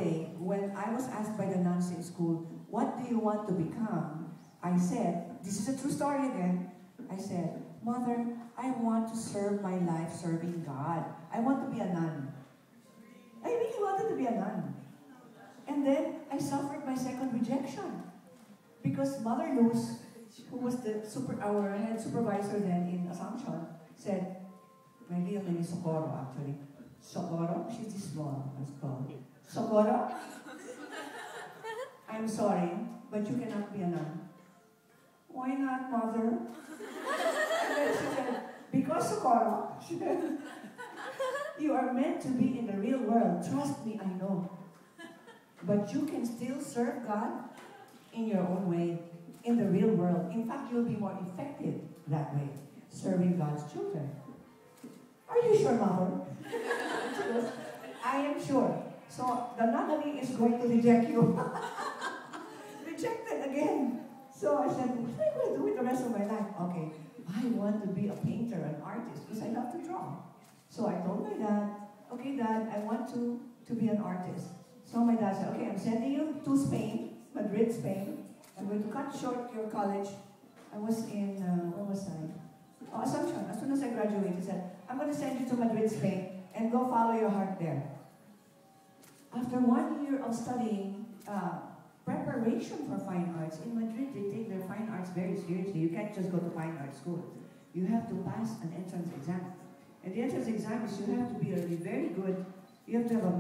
day, when I was asked by the nuns in school, what do you want to become? I said, this is a true story again. I said, Mother, I want to serve my life serving God. I want to be a nun. I really wanted to be a nun. And then I suffered my second rejection. Because Mother Luz, who was our head supervisor then in Assumption, said, my real name is Socorro actually. Socorro, she's this small, let's call. Socorro, I'm sorry, but you cannot be a nun. Why not, Mother? And then she said, because Socorro, she said, you are meant to be in the real world. Trust me, I know. But you can still serve God in your own way, in the real world. In fact, you'll be more effective that way, serving God's children. Are you sure, Mother? She goes, I am sure. So the nunnery is going to reject you. Rejected again. So I said, what am I going to do with the rest of my life? Okay, I want to be a painter, an artist, because I love to draw. So I told my dad, okay, Dad, I want to be an artist. So my dad said, okay, I'm sending you to Spain, Madrid, Spain. I'm going to cut short your college. I was in, where was I? Oh, Assumption. As soon as I graduated, he said, I'm going to send you to Madrid, Spain, and go follow your heart there. After 1 year of studying preparation for fine arts, in Madrid they take their fine arts very seriously. You can't just go to fine arts school. You have to pass an entrance exam. And the entrance exam is you have to be very good. You have to have a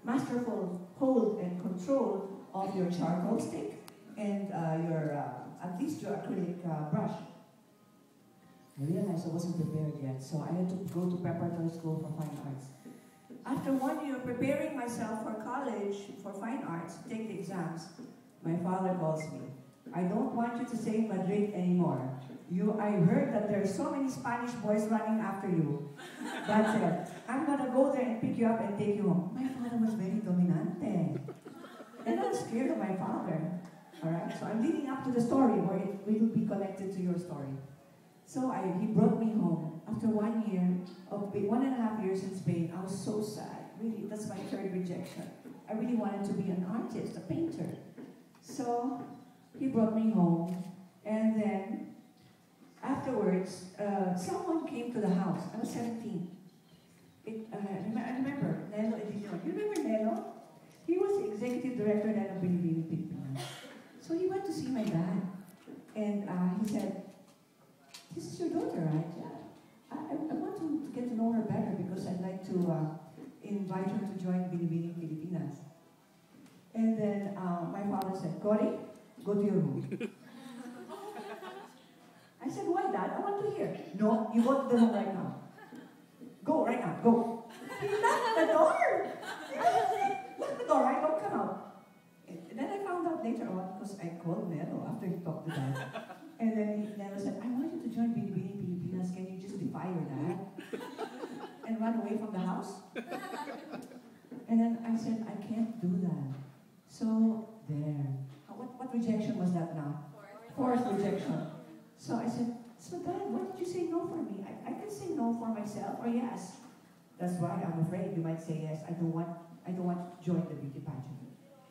masterful hold and control of your charcoal stick and at least your acrylic brush. I realized I wasn't prepared yet, so I had to go to preparatory school for fine arts. After 1 year preparing myself for college, for fine arts, to take the exams, my father calls me. I don't want you to stay in Madrid anymore. I heard that there are so many Spanish boys running after you. That's it. I'm going to go there and pick you up and take you home. My father was very dominante. And I was scared of my father. All right? So I'm leading up to the story where it will be connected to your story. So he brought me home. After 1 year, 1.5 years in Spain, I was so sad. Really, that's my third rejection. I really wanted to be an artist, a painter. So he brought me home, and then afterwards, someone came to the house. I was 17. I remember Nelo Edison. You remember Nelo? He was the executive director then of Binibini Pilipinas. So he went to see my dad, and he said, this is your daughter, right? Yeah. I want to get to know her better because I'd like to invite her to join Binibini Pilipinas. And then my father said, Cory, go to your room. I said, why, Dad? I want to hear. No, you go to the room right now. Go right now, go. He locked the door. Lock the door, right? Don't come out. And then I found out later on, because I called Nelo after he talked to Dad. And then Nelo said, I want you to join Binibini Pilipinas. Can you just defy your dad? And run away from the house? And then I said, I can't do that. So, there. What rejection was that now? Fourth rejection. So I said, so Dad, why did you say no for me? I can say no for myself or yes. That's why I'm afraid you might say yes. I don't want to join the beauty pageant.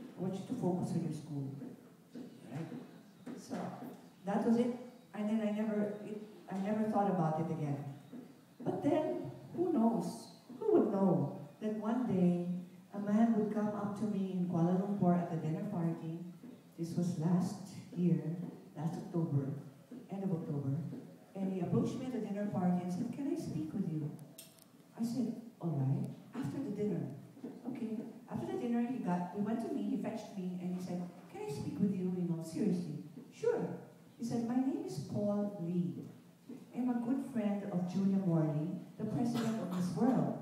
I want you to focus on your school. Right? So that was it. And then I never thought about it again. But then, who knows? Who would know that one day a man would come up to me in Kuala Lumpur at a dinner party. This was last October, end of October. And he approached me at the dinner party and said, can I speak with you? I said, all right, after the dinner. Okay, after the dinner he went to me, he fetched me, and he said, can I speak with you, seriously? Sure. He said, my name is Paul Lee. I'm a good friend of Julia Morley, the president of Miss World.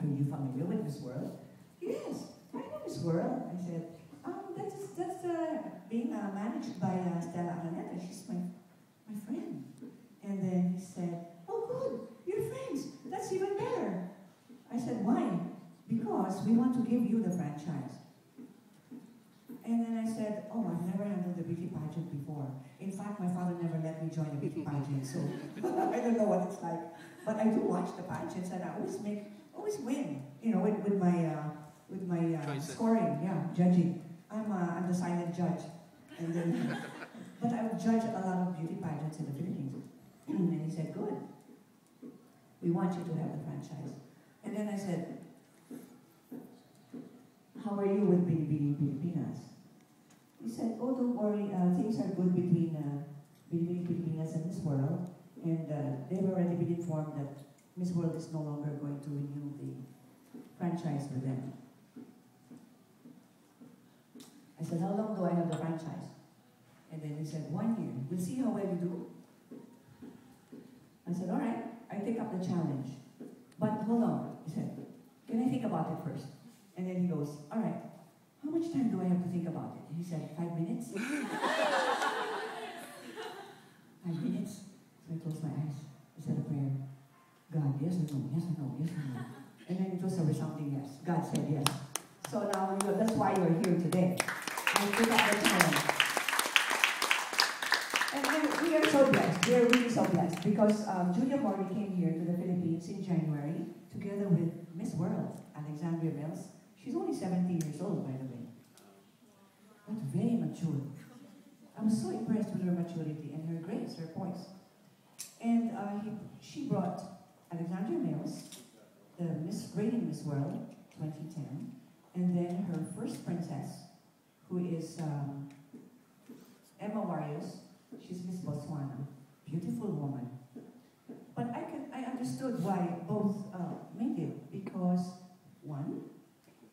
Are you familiar with Miss World? Yes, I know Miss World. I said, that's being managed by Stella Araneta. She's my friend. And then he said, oh good, you're friends. That's even better. I said, why? Because we want to give you the franchise. And then I said, oh, I've never handled a beauty pageant before. In fact, my father never let me join a beauty pageant, so I don't know what it's like. But I do watch the pageants, and I always win, with my scoring, yeah, judging. I'm the silent judge. And then, but I would judge a lot of beauty pageants in the Philippines. And he said, good. We want you to have the franchise. And then I said, how are you with Binibining Pilipinas? He said, oh, don't worry, things are good between Binibining Pilipinas and Miss World. And they've already been informed that Miss World is no longer going to renew the franchise with them. I said, how long do I have the franchise? And then he said, 1 year. We'll see how well you do. I said, all right, I take up the challenge. But hold on, he said, can I think about it first? And then he goes, all right, how much time do I have to think about it? He said, 5 minutes. 5 minutes. So I closed my eyes. I said a prayer. God, yes or no, yes or no, yes or no. And then it was a resounding yes. God said yes. So now that's why you're here today. I took up the challenge. And we are so blessed. We are really so blessed because Julia Morley came here to the Philippines in January together with Miss World, Alexandria Mills. She's only 17 years old, by the way. But very mature. I was so impressed with her maturity and her grace, her poise. And she brought Alexandria Mills, the reigning Miss World, 2010, and then her first princess, who is Emma Warriors. She's Miss Botswana, beautiful woman. But I understood why both made it, because one,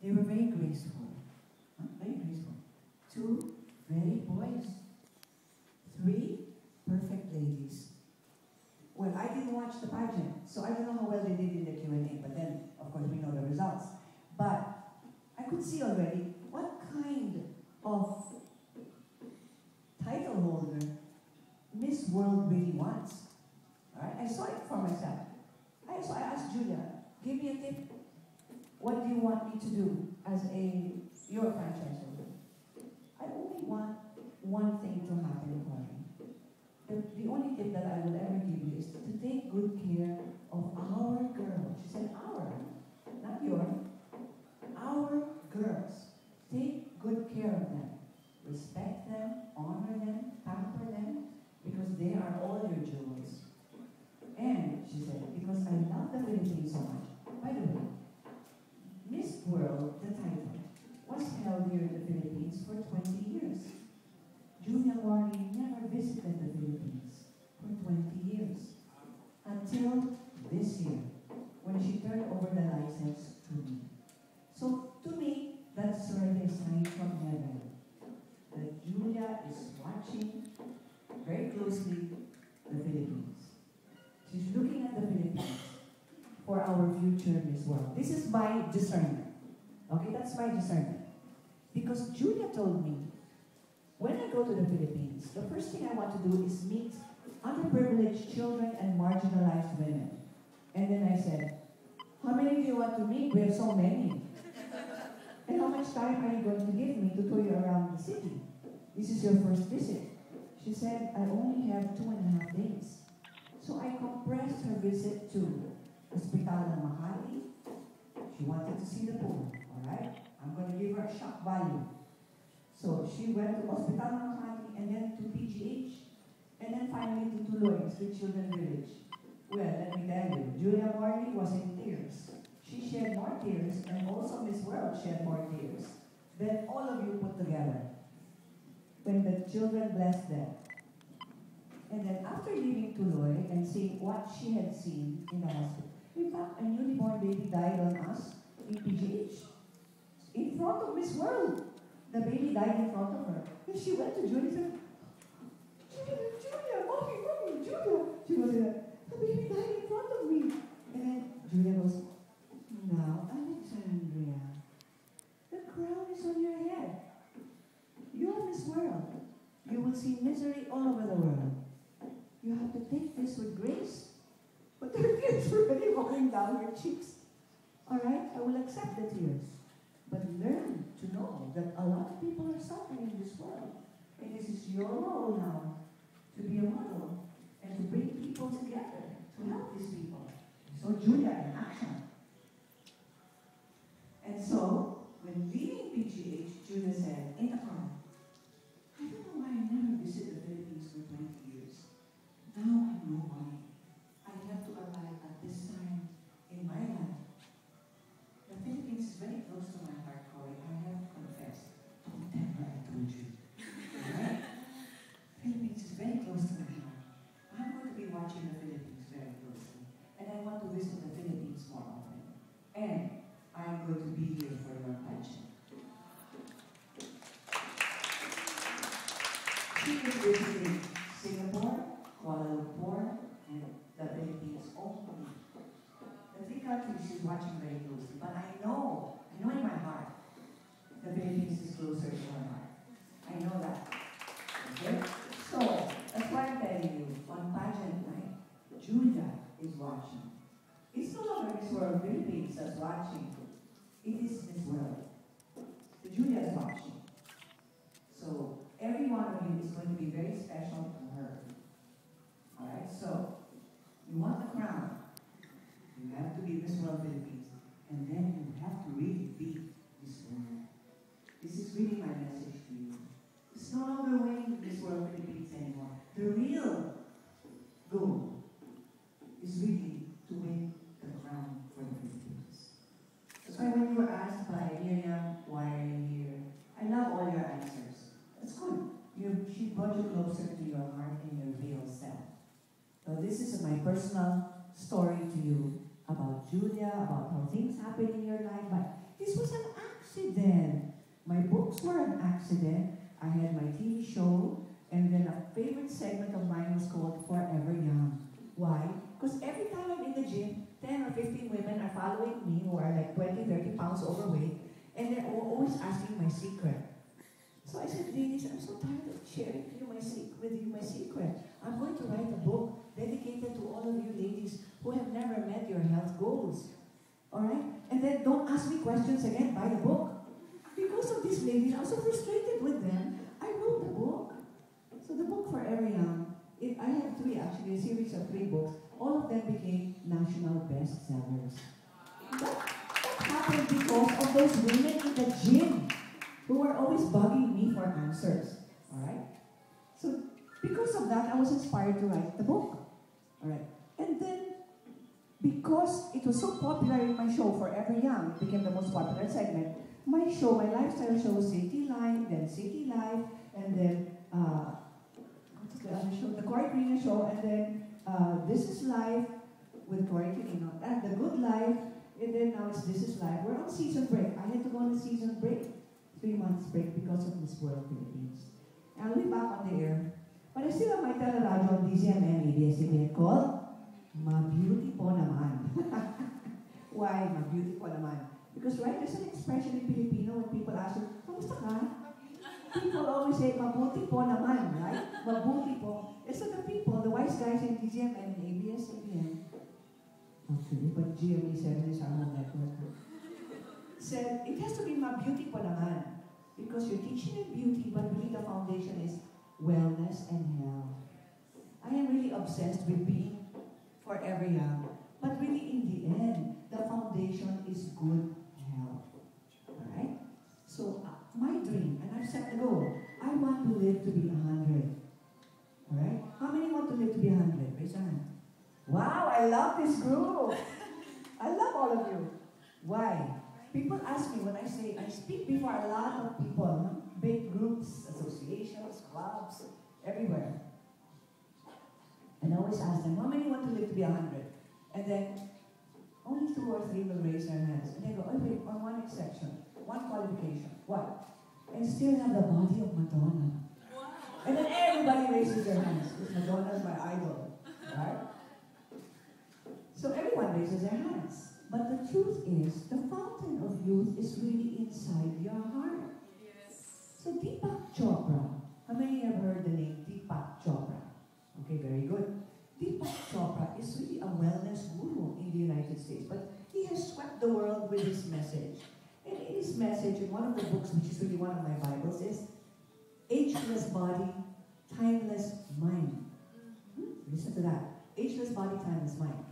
they were very graceful, very graceful. Two, very poised. Three, perfect ladies. Well, I didn't watch the pageant, so I don't know how well they did in the Q&A, but then, of course, we know the results. But I could see already what kind of title holder Miss World really wants. All right? I saw it for myself. So I asked Julia, give me a tip. What do you want me to do as your franchise holder? I only want one thing to happen for me. The only tip that I will ever give you is to take good care of our girls. She said our, not your. Our girls. Take good care of them. Respect them, honor them, pamper them, because they are all your jewels. And, she said, because I love the Philippines so much. By the way, Miss World, the title, was held here in the Philippines for 20 years. Julia Morley never visited the Philippines for 20 years. Until this year, when she turned over the license to me. So, to me, that's already a sign from heaven that Julia is watching very closely the Philippines. She's looking at the Philippines for our future Miss World. This is my discernment. Okay, that's my discernment. Because Julia told me, when I go to the Philippines, the first thing I want to do is meet underprivileged children and marginalized women. And then I said, how many do you want to meet? We have so many. And how much time are you going to give me to tour you around the city? This is your first visit. She said, I only have 2.5 days. So I compressed her visit to Hospital ng Makati. She wanted to see the pool, all right? I'm going to give her shock value. So she went to Hospital ng Makati and then to PGH and then finally to Tuloy, Street Children Village. Well, let me tell you, Julia Morley was in tears. She shed more tears and also Miss World shed more tears than all of you put together when the children blessed them. And then after leaving Tuloy and seeing what she had seen in the hospital, in fact, a newly born baby died on us in PGH, in front of Miss World. The baby died in front of her. And she went to Julia and said, Julia, mommy, Julia. She goes, the baby died in front of me. And then Julia goes, now, Alexandria, the crown is on your head. You're Miss World. You will see misery all over the world. You have to take this with grace. But her tears were really rolling down her cheeks. All right, I will accept the tears. But learn to know that a lot of people are suffering in this world. And this is your role now to be a model and to bring people together to help these people. So Julia in action. And so, when leaving PGH, Julia said, in the car, I don't know why I never visited the Philippines for 20 years. Now I know why. I have to arrive at this time in my life. The Philippines is very close to my heart, Cory. I have to confess. Don't tell her I told you. Alright? Philippines is very close to my heart. I'm going to be watching the Philippines very closely. And I want to visit the Philippines more often. And I'm going to be here for your pageant. She is visiting Singapore, Kuala Lumpur, and the Philippines only. The three countries she's watching very closely. But I know in my heart, the Philippines is closer to her heart. I know that. Okay? So, that's why I'm telling you, on pageant night, Julia is watching. It's no longer Miss World Philippines that's watching. It is Miss World. So Julia is watching. So, every one of you is going to be very special to her. Alright, so, you want the crown. You have to be Miss World Philippines. And then you have to really be Miss World. This is really my message to you. It's no longer winning Miss World Philippines anymore. The real goal is really to win the crown for the Philippines. That's why when you were asked by Miriam, why are you here? I love all your answers. That's good. She brought you closer to your heart and your real self. So this is my personal story to you about Julia, about how things happen in your life. But this was an accident. My books were an accident. I had my TV show, and then a favorite segment of mine was called Forever Young. Why? Because every time I'm in the gym, 10 or 15 women are following me who are like 20, 30 pounds overweight, and they're always asking my secret. So I said, ladies, I'm so tired of sharing with you my secret. I'm going to write a book dedicated to all of you ladies who have never met your health goals. Alright? And then don't ask me questions again, buy the book. Because of these ladies, I was so frustrated with them, I wrote the book. So the book Forever Young, I have three actually, a series of 3 books. All of them became national bestsellers. That happened because of those women in the gym who were always bugging me for answers. Alright? So because of that, I was inspired to write the book. Alright? And then, because it was so popular in my show, Forever Young, it became the most popular segment. My show, my lifestyle show, City Life, then City Life, and then, what's the other show? The Cory Quirino show, and then This Is Life with Cory Quirino, and The Good Life, and then now it's This Is Life. We're on season break. I had to go on a season break, 3 months break because of Miss World Philippines. And I'll be back on the air. But I still have my teleradio on DZMM, ABS-CBN called Ma-Beauty Po Naman. Why Ma-Beauty Po Naman? Because right, there's an expression in Filipino when people ask you, kamusta ka? People always say, mabuti po naman, right? Mabuti po. And so the people, the wise guys in DZMM and ABS-CBN, actually, but GMA7 is our home network, said, it has to be ma-beauty po naman. Because you're teaching them beauty, but really the foundation is wellness and health. I am really obsessed with being forever young. But really, in the end, the foundation is good health. Alright? So, my dream, and I've set the goal, I want to live to be 100. Alright? How many want to live to be 100? Raise your hand. Wow, I love this group. I love all of you. Why? People ask me when I say, I speak before a lot of people, big groups, associations, clubs, everywhere. And I always ask them, how many want to live to be 100? And then, only 2 or 3 will raise their hands. And they go, oh wait, on one exception, one qualification. What? And still have the body of Madonna. Wow. And then everybody raises their hands, because Madonna is my idol. Right? So everyone raises their hands. But the truth is, the fountain of youth is really inside your heart. Yes. So Deepak Chopra, how many have heard the name Deepak Chopra? Okay, very good. Deepak Chopra is really a wellness guru in the United States, but he has swept the world with his message. And in his message, in one of the books, which is really one of my Bibles, is Ageless Body, Timeless Mind. Listen to that. Ageless Body, Timeless Mind.